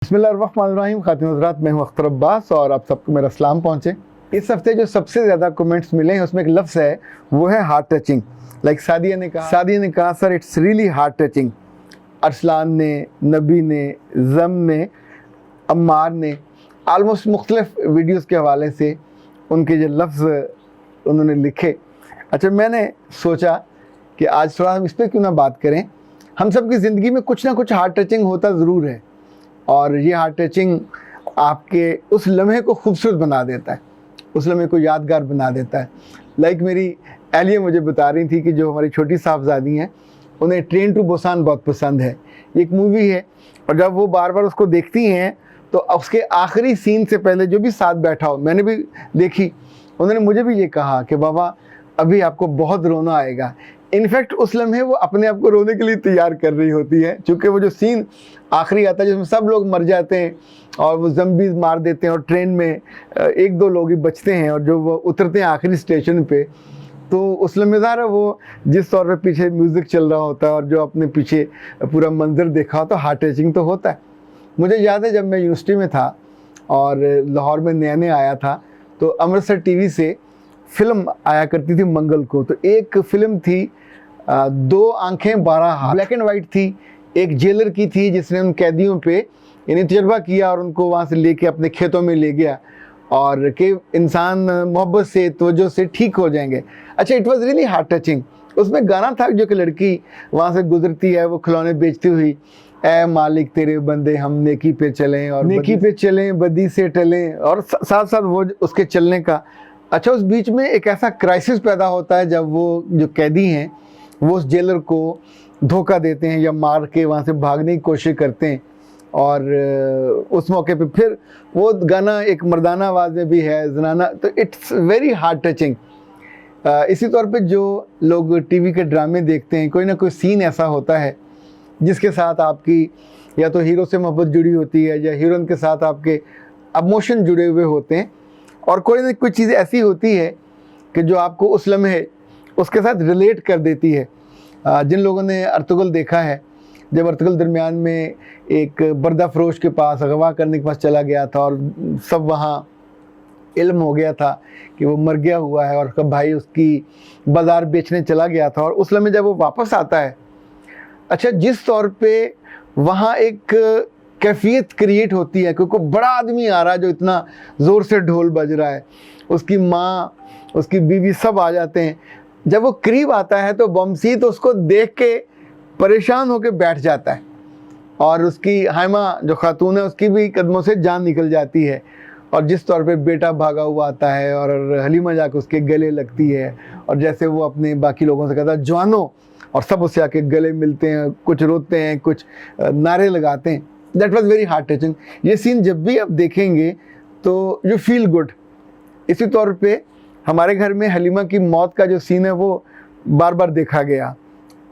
बिस्मिल्लाहिर्रहमानिर्रहीम। खातिन हज़रात, मैं हूं अख्तर अब्बास और आप सबको मेरा सलाम पहुँचे। इस हफ्ते जो सबसे ज़्यादा कमेंट्स मिले हैं उसमें एक लफ्ज़ है, वो है हार्ट टचिंग। लाइक सादिया ने कहा sir it's really heart touching. Arsalan ने, नबी ने, जम ने, अम्मार ने आलमोस्ट मुख्तलिफ वीडियोस के हवाले से उनके जो लफ्ज़ उन्होंने लिखे। अच्छा, मैंने सोचा कि आज थोड़ा हम इस पर क्यों ना बात करें। हम सब की ज़िंदगी में कुछ ना कुछ हार्ट टचिंग होता ज़रूर है और ये हार्ट टचिंग आपके उस लम्हे को खूबसूरत बना देता है, उस लम्हे को यादगार बना देता है। लाइक मेरी एहलिया मुझे बता रही थी कि जो हमारी छोटी साहबजादी हैं उन्हें ट्रेन टू बुसान बहुत पसंद है। ये एक मूवी है और जब वो बार बार उसको देखती हैं तो उसके आखिरी सीन से पहले जो भी साथ बैठा हो, मैंने भी देखी, उन्होंने मुझे भी ये कहा कि बाबा अभी आपको बहुत रोना आएगा। इनफैक्ट उस लम्हे वो अपने आप को रोने के लिए तैयार कर रही होती है, क्योंकि वो जो सीन आखिरी आता है जिसमें सब लोग मर जाते हैं और वो ज़म्बीज़ मार देते हैं और ट्रेन में एक दो लोग ही बचते हैं और जो वो उतरते हैं आखिरी स्टेशन पे, तो उस लम्हेदार वो जिस तौर पे पीछे म्यूज़िक चल रहा होता है और जो अपने पीछे पूरा मंजर देखा हो तो हार्ट टचिंग तो होता है। मुझे याद है जब मैं यूनिवर्सिटी में था और लाहौर में नया नया आया था तो अमृतसर टीवी से फ़िल्म आया करती थी मंगल को। तो एक फ़िल्म थी 2 आंखें 12 हाथ, ब्लैक एंड वाइट थी। एक जेलर की थी जिसने उन कैदियों पे यानी तजर्बा किया और उनको वहाँ से लेके अपने खेतों में ले गया और कि इंसान मोहब्बत से तवज्जो से ठीक हो जाएंगे। अच्छा, it was really heart touching. उसमें गाना था जो कि लड़की वहाँ से गुजरती है वो खिलौने बेचती हुई, ऐ मालिक तेरे बंदे हम नेकी पे चलें और नेकी पे चलें बदी से टलें, और साथ साथ वो उसके चलने का। अच्छा, उस बीच में एक ऐसा क्राइसिस पैदा होता है जब वो जो कैदी हैं वो उस जेलर को धोखा देते हैं या मार के वहाँ से भागने की कोशिश करते हैं और उस मौके पे फिर वो गाना एक मर्दाना आवाज़ में भी है, जनाना, तो इट्स वेरी हार्ट टचिंग। इसी तौर पे जो लोग टीवी के ड्रामे देखते हैं, कोई ना कोई सीन ऐसा होता है जिसके साथ आपकी या तो हीरो से मोहब्बत जुड़ी होती है या हीरोइन के साथ आपके इमोशन जुड़े हुए होते हैं और कोई ना कोई चीज़ ऐसी होती है कि जो आपको उस लम्हे उसके साथ रिलेट कर देती है। जिन लोगों ने अर्तुगरुल देखा है, जब अर्तुगरुल दरमियान में एक बर्दा फरोश के पास अगवा करने के पास चला गया था और सब वहाँ इल्म हो गया था कि वो मर गया हुआ है और उसका भाई उसकी बाज़ार बेचने चला गया था और उस लम्हे जब वो वापस आता है, अच्छा जिस तौर पे वहाँ एक कैफियत क्रिएट होती है क्योंकि बड़ा आदमी आ रहा है जो इतना ज़ोर से ढोल बज रहा है, उसकी माँ उसकी बीवी सब आ जाते हैं। जब वो करीब आता है तो बमसी तो उसको देख के परेशान होकर बैठ जाता है और उसकी हाइमा जो खातून है उसकी भी कदमों से जान निकल जाती है और जिस तौर पे बेटा भागा हुआ आता है और हलीमा जाकर उसके गले लगती है और जैसे वो अपने बाकी लोगों से कहता है जवानों, और सब उससे आके गले मिलते हैं, कुछ रोते हैं, कुछ नारे लगाते हैं। That was very heart touching. ये सीन जब भी आप देखेंगे तो यू फील गुड। इसी तौर पे हमारे घर में हलीमा की मौत का जो सीन है वो बार बार देखा गया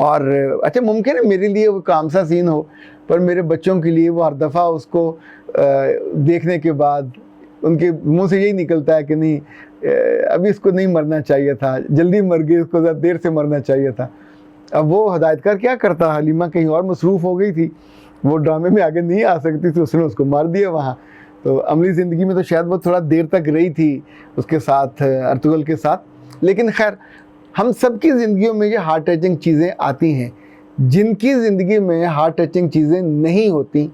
और अच्छा मुमकिन है मेरे लिए वो काम सा सीन हो पर मेरे बच्चों के लिए वो हर दफ़ा उसको देखने के बाद उनके मुंह से यही निकलता है कि नहीं अभी इसको नहीं मरना चाहिए था, जल्दी मर गई, उसको ज़्यादा देर से मरना चाहिए था। अब वो हिदायतकार क्या करता, हलीमा कहीं और मसरूफ़ हो गई थी, वो ड्रामे में आगे नहीं आ सकती थी, उसने उसको मार दिया वहाँ। तो अमली ज़िंदगी में तो शायद वो थोड़ा देर तक रही थी उसके साथ, अर्तुगरुल के साथ। लेकिन खैर हम सब की ज़िंदगियों में ये हार्ट टचिंग चीज़ें आती हैं। जिनकी ज़िंदगी में हार्ट टचिंग चीज़ें नहीं होती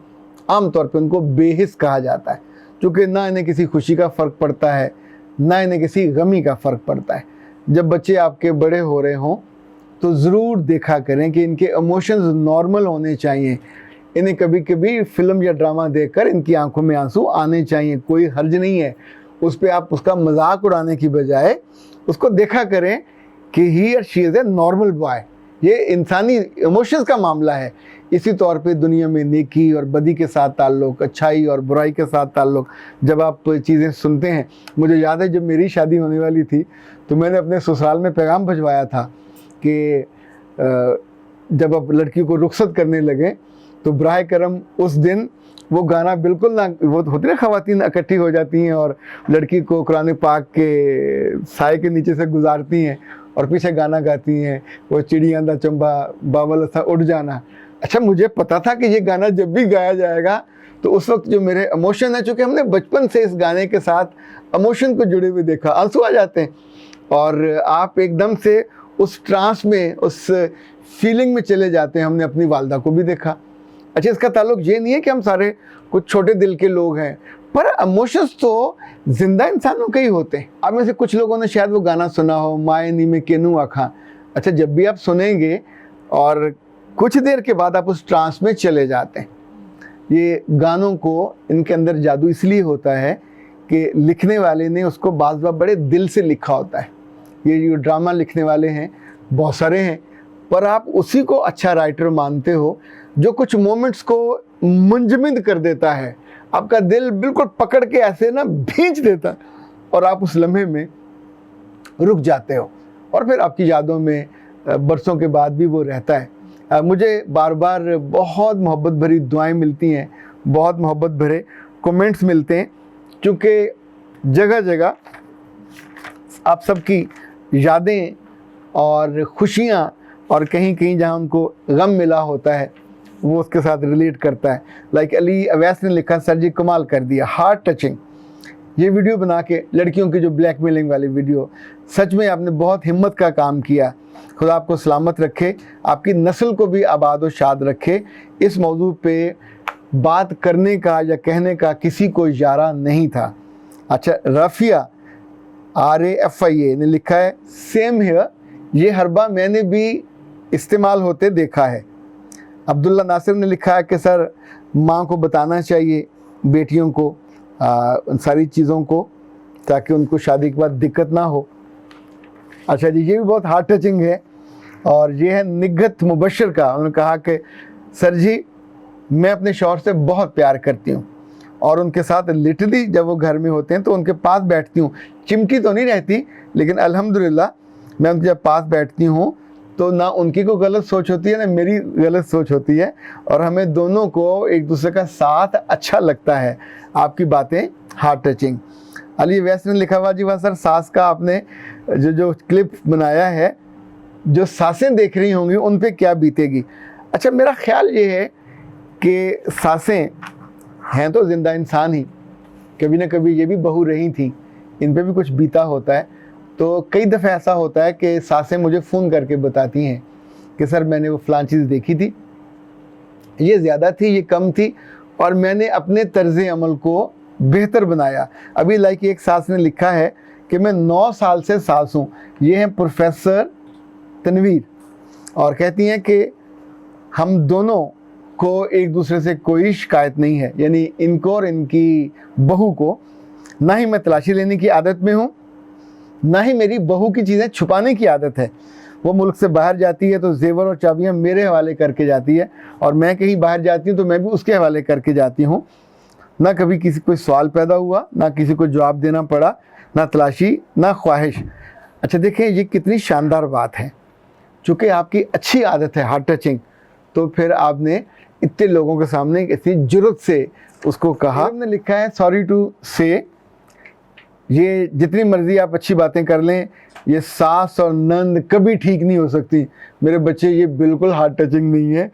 आमतौर पर उनको बेहिस कहा जाता है, क्योंकि ना इन्हें किसी खुशी का फ़र्क पड़ता है ना इन्हें किसी गमी का फ़र्क पड़ता है। जब बच्चे आपके बड़े हो रहे हों तो ज़रूर देखा करें कि इनके इमोशंस नॉर्मल होने चाहिए। इन्हें कभी कभी फ़िल्म या ड्रामा देखकर इनकी आंखों में आंसू आने चाहिए, कोई हर्ज नहीं है। उस पर आप उसका मजाक उड़ाने की बजाय उसको देखा करें कि ही और she is a normal boy, ये इंसानी इमोशंस का मामला है। इसी तौर पे दुनिया में नेकी और बदी के साथ ताल्लुक़, अच्छाई और बुराई के साथ ताल्लुक़, जब आप चीज़ें सुनते हैं। मुझे याद है जब मेरी शादी होने वाली थी तो मैंने अपने ससुराल में पैगाम भिजवाया था कि जब आप लड़की को रुखसत करने लगे तो बराह करम उस दिन वो गाना बिल्कुल ना, वो होती ना ख़वातीन इकट्ठी हो जाती हैं और लड़की को कुरान पाक के साए के नीचे से गुजारती हैं और पीछे गाना गाती हैं, वो चिड़िया दा चंबा बावल सा उड़ जाना। अच्छा, मुझे पता था कि ये गाना जब भी गाया जाएगा तो उस वक्त जो मेरे इमोशन है, चूँकि हमने बचपन से इस गाने के साथ इमोशन को जुड़े हुए देखा, आंसू आ जाते हैं और आप एकदम से उस ट्रांस में, उस फीलिंग में चले जाते हैं। हमने अपनी वालदा को भी देखा। अच्छा, इसका ताल्लुक ये नहीं है कि हम सारे कुछ छोटे दिल के लोग हैं, पर इमोशंस तो जिंदा इंसानों के ही होते हैं। आप में से कुछ लोगों ने शायद वो गाना सुना हो, माए नी में केनू आखा। अच्छा, जब भी आप सुनेंगे और कुछ देर के बाद आप उस ट्रांस में चले जाते हैं। ये गानों को, इनके अंदर जादू इसलिए होता है कि लिखने वाले ने उसको बाज़ बार बड़े दिल से लिखा होता है। ये जो ड्रामा लिखने वाले हैं बहुत सारे हैं, पर आप उसी को अच्छा राइटर मानते हो जो कुछ मोमेंट्स को मुंजमद कर देता है, आपका दिल बिल्कुल पकड़ के ऐसे ना भींच देता है और आप उस लम्हे में रुक जाते हो और फिर आपकी यादों में बरसों के बाद भी वो रहता है। मुझे बार बार बहुत मोहब्बत भरी दुआएं मिलती हैं, बहुत मोहब्बत भरे कमेंट्स मिलते हैं, क्योंकि जगह जगह आप सबकी यादें और खुशियाँ और कहीं कहीं जहाँ उनको गम मिला होता है वो उसके साथ रिलेट करता है। लाइक अली अवैस ने लिखा, सर जी कमाल कर दिया, हार्ट टचिंग। ये वीडियो बना के लड़कियों की जो ब्लैकमेलिंग वाली वीडियो, सच में आपने बहुत हिम्मत का काम किया। खुदा आपको सलामत रखे, आपकी नस्ल को भी आबाद व शाद रखे। इस मौजू पे बात करने का या कहने का किसी को इजारा नहीं था। अच्छा, रफ़िया RAFIA ने लिखा है, सेम हियर, ये हरबा मैंने भी इस्तेमाल होते देखा है। अब्दुल्ला नासिर ने लिखा है कि सर माँ को बताना चाहिए बेटियों को उन सारी चीज़ों को, ताकि उनको शादी के बाद दिक्कत ना हो। अच्छा जी, ये भी बहुत हार्ट टचिंग है और ये है निगत मुबशर का। उन्होंने कहा कि सर जी मैं अपने शौहर से बहुत प्यार करती हूँ और उनके साथ लिटरली जब वो घर में होते हैं तो उनके पास बैठती हूँ। चिमटी तो नहीं रहती, लेकिन अल्हम्दुलिल्लाह मैं उनके जब पास बैठती हूँ तो ना उनकी को गलत सोच होती है ना मेरी गलत सोच होती है, और हमें दोनों को एक दूसरे का साथ अच्छा लगता है। आपकी बातें हार्ट टचिंग। अली वैस ने लिखा हुआ, जी वाह सर, सास का आपने जो क्लिप बनाया है, जो सासें देख रही होंगी उन पे क्या बीतेगी। अच्छा, मेरा ख्याल ये है कि सासें हैं तो ज़िंदा इंसान ही, कभी ना कभी ये भी बहू रही थी, इन पे भी कुछ बीता होता है। तो कई दफ़े ऐसा होता है कि सासें मुझे फ़ोन करके बताती हैं कि सर मैंने वो फ़लाँ चीज़ देखी थी, ये ज़्यादा थी, ये कम थी, और मैंने अपने तर्ज़ अमल को बेहतर बनाया। अभी लाइक एक सास ने लिखा है कि मैं 9 साल से सास हूँ। ये हैं प्रोफेसर तनवीर, और कहती हैं कि हम दोनों को एक दूसरे से कोई शिकायत नहीं है, यानी इनको और इनकी बहू को। ना ही मैं तलाशी लेने की आदत में हूँ, ना ही मेरी बहू की चीज़ें छुपाने की आदत है। वो मुल्क से बाहर जाती है तो जेवर और चाबियाँ मेरे हवाले करके जाती है, और मैं कहीं बाहर जाती हूँ तो मैं भी उसके हवाले करके जाती हूँ। ना कभी किसी कोई सवाल पैदा हुआ, ना किसी को जवाब देना पड़ा, ना तलाशी, ना ख्वाहिश। अच्छा देखें, ये कितनी शानदार बात है। चूँकि आपकी अच्छी आदत है हार्ट टचिंग, तो फिर आपने इतने लोगों के सामने इतनी जुर्रत से उसको कहा। हमने लिखा है, सॉरी टू से, ये जितनी मर्ज़ी आप अच्छी बातें कर लें, ये सास और नंद कभी ठीक नहीं हो सकती। मेरे बच्चे, ये बिल्कुल हार्ट टचिंग नहीं है,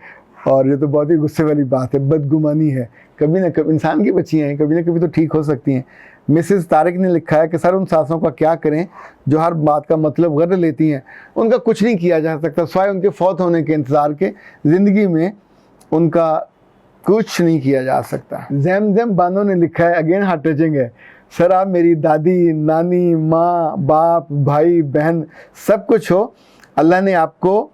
और ये तो बहुत ही गुस्से वाली बात है, बदगुमानी है। कभी ना कभी इंसान की बच्चियाँ हैं, कभी ना कभी तो ठीक हो सकती हैं। मिसेस तारिक ने लिखा है कि सर उन सासों का क्या करें जो हर बात का मतलब गलत लेती हैं। उनका कुछ नहीं किया जा सकता सिवाय उनके फौत होने के इंतज़ार के। ज़िंदगी में उनका कुछ नहीं किया जा सकता। जैम बानो ने लिखा है, अगेन हार्ट टचिंग है, सर आप मेरी दादी, नानी, माँ, बाप, भाई, बहन सब कुछ हो। अल्लाह ने आपको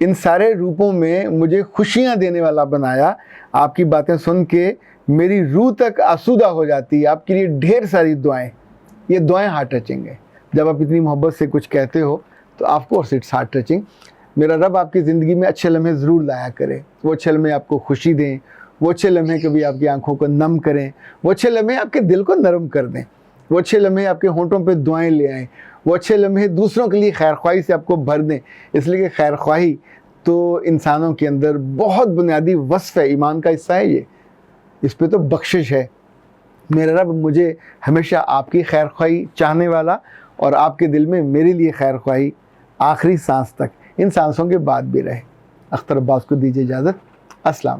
इन सारे रूपों में मुझे खुशियाँ देने वाला बनाया। आपकी बातें सुन के मेरी रूह तक आसूदा हो जाती है। आपके लिए ढेर सारी दुआएं, ये दुआएं हार्ट टचिंग है। जब आप इतनी मोहब्बत से कुछ कहते हो तो ऑफकोर्स इट्स हार्ट टचिंग। मेरा रब आपकी ज़िंदगी में अच्छे लम्हे ज़रूर लाया करे। वो अच्छे लम्हे आपको खुशी दें, वो अच्छे लम्हे कभी आपकी आंखों को नम करें, वो अच्छे लम्हे आपके दिल को नरम कर दें, वो अच्छे लम्हे आपके होंठों पे दुआएं ले आएँ, वो अच्छे लम्हे दूसरों के लिए खैर ख्वाही से आपको भर दें। इसलिए कि खैर ख्वाही तो इंसानों के अंदर बहुत बुनियादी वस्फ़ है, ईमान का हिस्सा है ये, इस पे तो बख्शिश है। मेरा रब मुझे हमेशा आपकी खैर ख्वाही चाहने वाला, और आपके दिल में मेरे लिए खैर ख्वाही आखिरी सांस तक, इन सांसों के बाद भी रहे। अख्तर अब्बास को दीजिए इजाज़त। अस्सलाम।